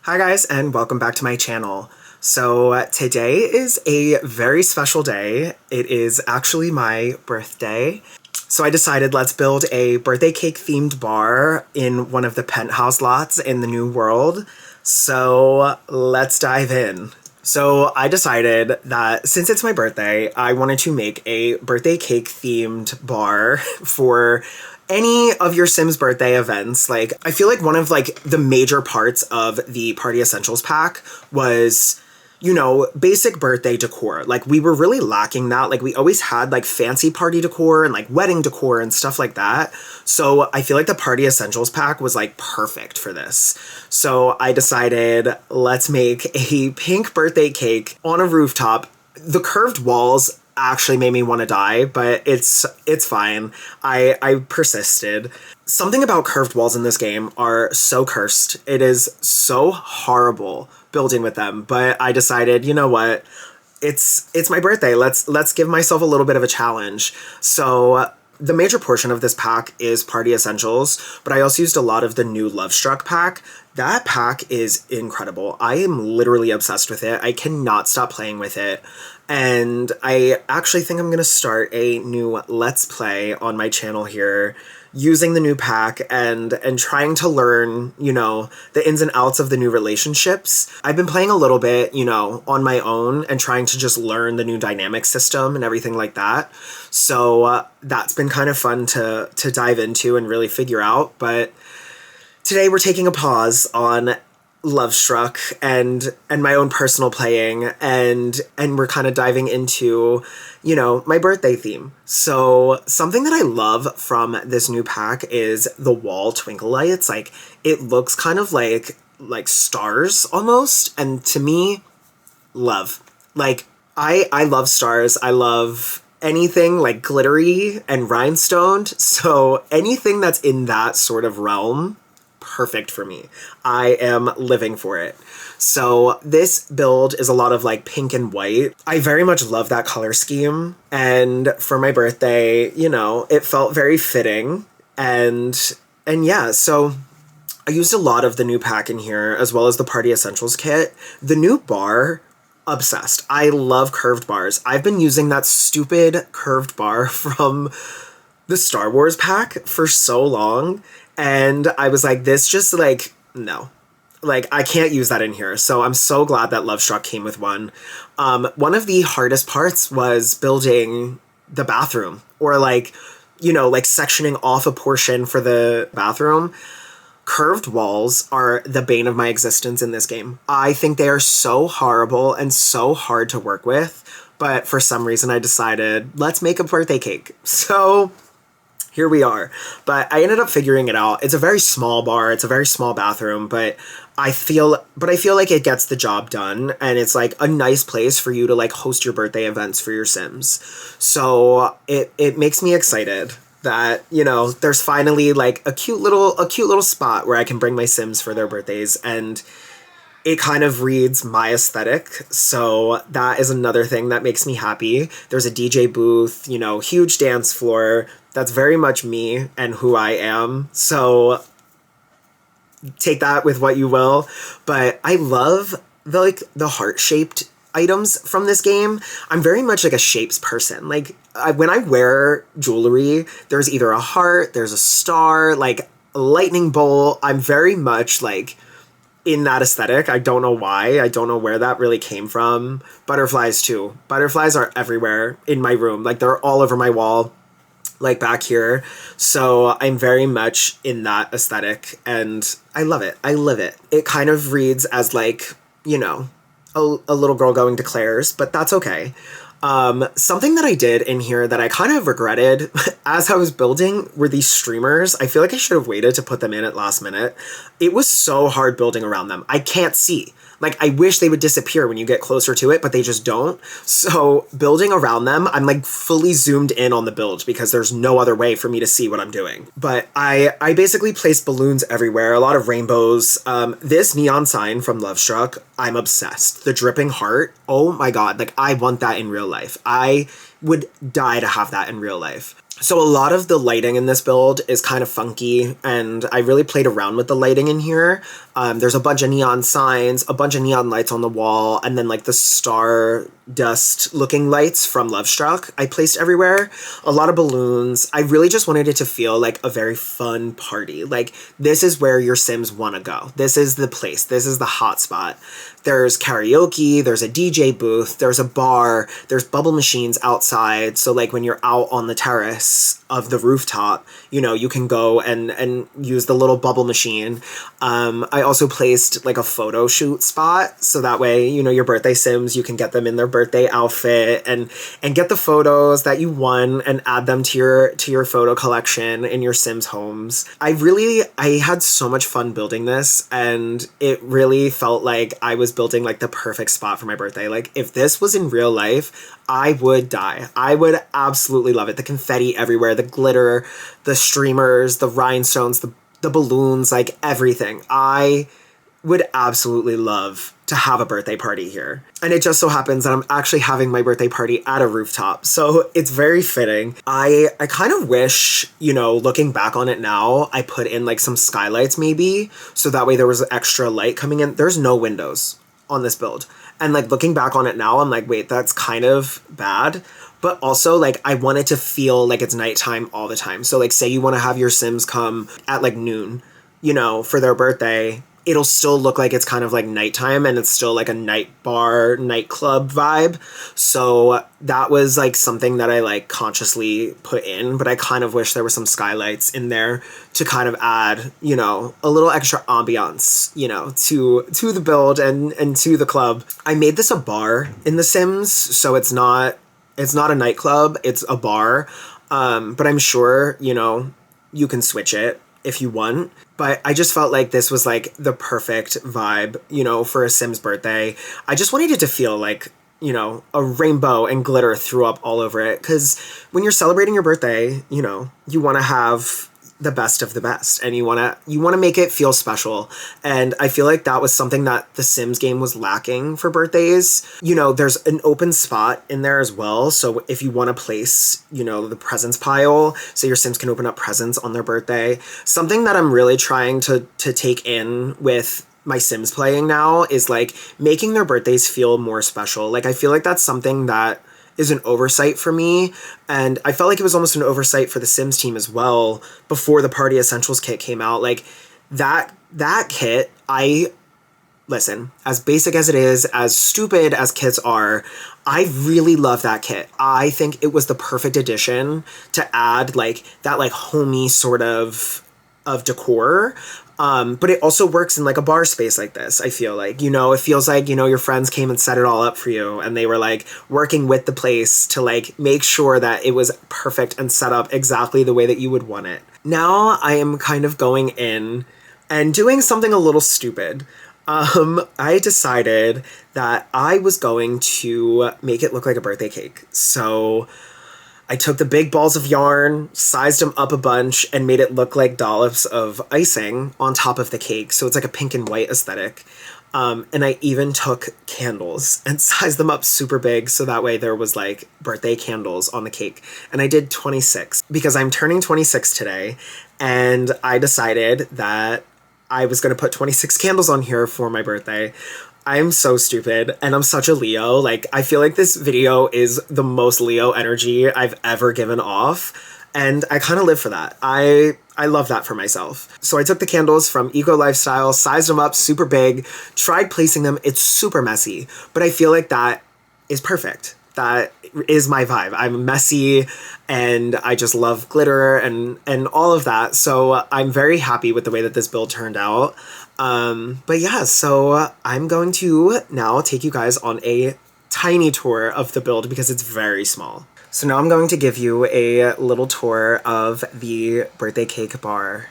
Hi guys, and welcome back to my channel. So today is a very special day. It is actually my birthday. So I decided let's build a birthday cake themed bar in one of the penthouse lots in the New World. So let's dive in. So I decided that since it's my birthday, I wanted to make a birthday cake themed bar for any of your Sims birthday events. Like, I feel like one of like the major parts of the Party Essentials pack was, you know, basic birthday decor. Like, we were really lacking that. Like, we always had like fancy party decor and like wedding decor and stuff like that. So I feel like the Party Essentials pack was like perfect for this. So I decided let's make a pink birthday cake on a rooftop. The curved walls actually made me want to die, but it's fine. I persisted. Something about curved walls in this game are so cursed. It is so horrible building with them, but I decided, you know what? It's my birthday. Let's give myself a little bit of a challenge. So the major portion of this pack is Party Essentials, but I also used a lot of the new Lovestruck pack. That pack is incredible. I am literally obsessed with it. I cannot stop playing with it. And I actually think I'm going to start a new Let's Play on my channel here using the new pack and trying to learn, you know, the ins and outs of the new relationships. I've been playing a little bit, you know, on my own and trying to just learn the new dynamic system and everything like that. So that's been kind of fun to dive into and really figure out. But today we're taking a pause on Lovestruck and my own personal playing, and we're kind of diving into, you know, my birthday theme. So something that I love from this new pack is the wall twinkle lights. Like, it looks kind of like stars almost, and to me, love. Like, I love stars. I love anything like glittery and rhinestoned. So anything that's in that sort of realm, perfect for me. I am living for it. So this build is a lot of like pink and white. I very much love that color scheme. And for my birthday, you know, it felt very fitting. And yeah, so I used a lot of the new pack in here as well as the Party Essentials kit. The new bar, obsessed. I love curved bars. I've been using that stupid curved bar from the Star Wars pack for so long. And I was like, this just like, no. Like, I can't use that in here. So I'm so glad that Lovestruck came with one. One of the hardest parts was building the bathroom, or like, you know, like sectioning off a portion for the bathroom. Curved walls are the bane of my existence in this game. I think they are so horrible and so hard to work with. But for some reason I decided, let's make a birthday cake. So here we are. But I ended up figuring it out. It's a very small bar. It's a very small bathroom, but I feel like it gets the job done, and it's like a nice place for you to like host your birthday events for your Sims. So it makes me excited that, you know, there's finally like a cute little spot where I can bring my Sims for their birthdays, and it kind of reads my aesthetic. So that is another thing that makes me happy. There's a DJ booth, you know, huge dance floor. That's very much me and who I am. So take that with what you will. But I love the heart-shaped items from this game. I'm very much like a shapes person. Like, when I wear jewelry, there's either a heart, there's a star, like a lightning bolt. I'm very much like in that aesthetic. I don't know why. I don't know where that really came from. Butterflies too. Butterflies are everywhere in my room. Like, they're all over my wall, like back here. So I'm very much in that aesthetic, and I love it. I live it. It kind of reads as like, you know, a little girl going to Claire's, but that's okay. Something that I did in here that I kind of regretted as I was building were these streamers. I feel like I should have waited to put them in at last minute. It was so hard building around them. I can't see. Like, I wish they would disappear when you get closer to it, but they just don't. So building around them, I'm like fully zoomed in on the build because there's no other way for me to see what I'm doing. But I basically placed balloons everywhere, a lot of rainbows. This neon sign from Lovestruck, I'm obsessed. The dripping heart, oh my god, like I want that in real life. I would die to have that in real life. So a lot of the lighting in this build is kind of funky, and I really played around with the lighting in here. There's a bunch of neon signs, a bunch of neon lights on the wall, and then like the star dust looking lights from Lovestruck I placed everywhere. A lot of balloons. I really just wanted it to feel like a very fun party. Like, this is where your Sims want to go. This is the place. This is the hot spot. There's karaoke, there's a DJ booth, there's a bar, there's bubble machines outside. So like when you're out on the terrace of the rooftop, you know, you can go and use the little bubble machine. I also placed like a photo shoot spot, so that way, you know, your birthday Sims, you can get them in their birthday outfit and get the photos that you won and add them to your photo collection in your Sims homes. I had so much fun building this, and it really felt like I was building like the perfect spot for my birthday. Like, if this was in real life, I would die. I would absolutely love it. The confetti everywhere, the glitter, the streamers, the rhinestones, the balloons, like everything. I would absolutely love to have a birthday party here. And it just so happens that I'm actually having my birthday party at a rooftop. So it's very fitting. I kind of wish, you know, looking back on it now, I put in like some skylights maybe, so that way there was extra light coming in. There's no windows on this build. And like looking back on it now, I'm like, wait, that's kind of bad. But also, like, I want it to feel like it's nighttime all the time. So like, say you want to have your Sims come at like noon, you know, for their birthday, it'll still look like it's kind of like nighttime, and it's still like a night bar, nightclub vibe. So that was like something that I like consciously put in, but I kind of wish there were some skylights in there to kind of add, you know, a little extra ambiance, you know, to the build and to the club. I made this a bar in The Sims, so it's not a nightclub, it's a bar. But I'm sure, you know, you can switch it if you want. But I just felt like this was like the perfect vibe, you know, for a Sims birthday. I just wanted it to feel like, you know, a rainbow and glitter threw up all over it. Because when you're celebrating your birthday, you know, you want to have the best of the best, and you want to make it feel special. And I feel like that was something that the Sims game was lacking for birthdays. You know, there's an open spot in there as well, so if you want to place, you know, the presents pile so your Sims can open up presents on their birthday. Something that I'm really trying to take in with my Sims playing now is like making their birthdays feel more special. Like, I feel like that's something that is an oversight for me, and I felt like it was almost an oversight for the Sims team as well before the Party Essentials kit came out. Like, that kit, listen, as basic as it is, as stupid as kits are, I really love that kit. I think it was the perfect addition to add like that like homey sort of decor. But it also works in like a bar space like this, I feel like. You know, it feels like, you know, your friends came and set it all up for you, and they were like working with the place to like make sure that it was perfect and set up exactly the way that you would want it. Now I am kind of going in and doing something a little stupid. I decided that I was going to make it look like a birthday cake. So I took the big balls of yarn, sized them up a bunch, and made it look like dollops of icing on top of the cake. So it's like a pink and white aesthetic. And I even took candles and sized them up super big, so that way there was like birthday candles on the cake. And I did 26 because I'm turning 26 today, and I decided that I was going to put 26 candles on here for my birthday. I'm so stupid, and I'm such a Leo. Like, I feel like this video is the most Leo energy I've ever given off, and I kind of live for that. I love that for myself. So I took the candles from Eco Lifestyle, sized them up super big, tried placing them. It's super messy, but I feel like that is perfect. That is my vibe. I'm messy, and I just love glitter and all of that. So I'm very happy with the way that this build turned out. But yeah, so I'm going to now take you guys on a tiny tour of the build because it's very small. So now I'm going to give you a little tour of the birthday cake bar.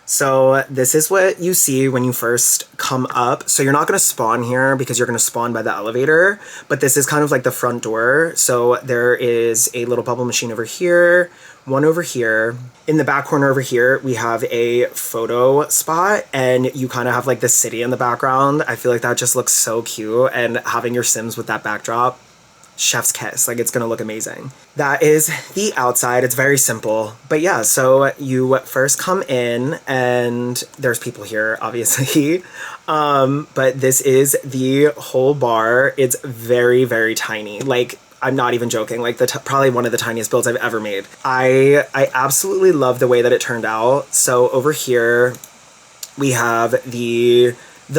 So this is what you see when you first come up. So you're not going to spawn here because you're going to spawn by the elevator, but this is kind of like the front door. So there is a little bubble machine over here, one over here. In the back corner over here, we have a photo spot, and you kind of have like the city in the background. I feel like that just looks so cute, and having your Sims with that backdrop chef's kiss. Like, it's gonna look amazing. That is the outside. It's very simple. But yeah, so you first come in and there's people here, obviously. But this is the whole bar. It's very, very tiny. Like, I'm not even joking. Like, probably one of the tiniest builds I've ever made. I absolutely love the way that it turned out. So over here, we have the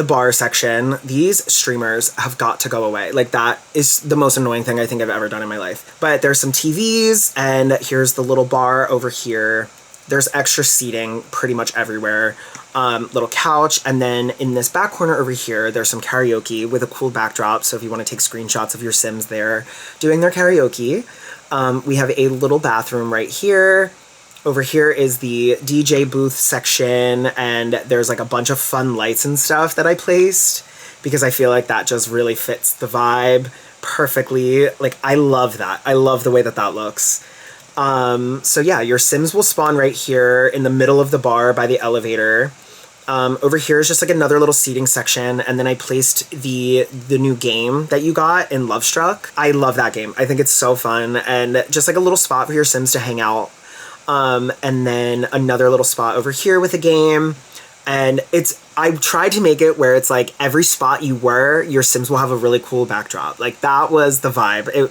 bar section. These streamers have got to go away. Like, that is the most annoying thing I think I've ever done in my life. But there's some TVs, and here's the little bar over here. There's extra seating pretty much everywhere. Little couch, and then in this back corner over here, there's some karaoke with a cool backdrop, so if you want to take screenshots of your Sims there doing their karaoke. We have a little bathroom right here. Over here is the DJ booth section, and there's like a bunch of fun lights and stuff that I placed because I feel like that just really fits the vibe perfectly. Like, I love that. I love the way that that looks. So yeah, your Sims will spawn right here in the middle of the bar by the elevator. Over here is just like another little seating section, and then I placed the new game that you got in Lovestruck. I love that game. I think it's so fun, and just like a little spot for your Sims to hang out. And then another little spot over here with a game. And I tried to make it where it's like every spot you were, your Sims will have a really cool backdrop. Like, that was the vibe.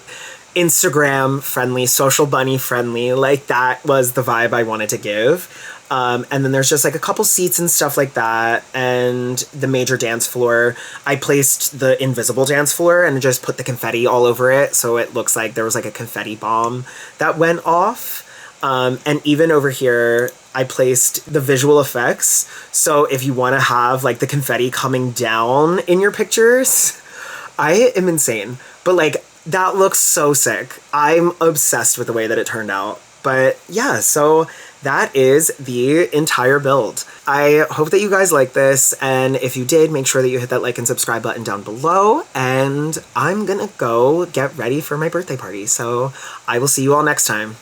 Instagram friendly, social bunny friendly, like that was the vibe I wanted to give. And then there's just like a couple seats and stuff like that, and the major dance floor. I placed the invisible dance floor and just put the confetti all over it, so it looks like there was like a confetti bomb that went off. And even over here, I placed the visual effects, so if you want to have like the confetti coming down in your pictures, I am insane. But like, that looks so sick. I'm obsessed with the way that it turned out. But yeah, so that is the entire build. I hope that you guys like this, and if you did, make sure that you hit that like and subscribe button down below, and I'm gonna go get ready for my birthday party. So I will see you all next time.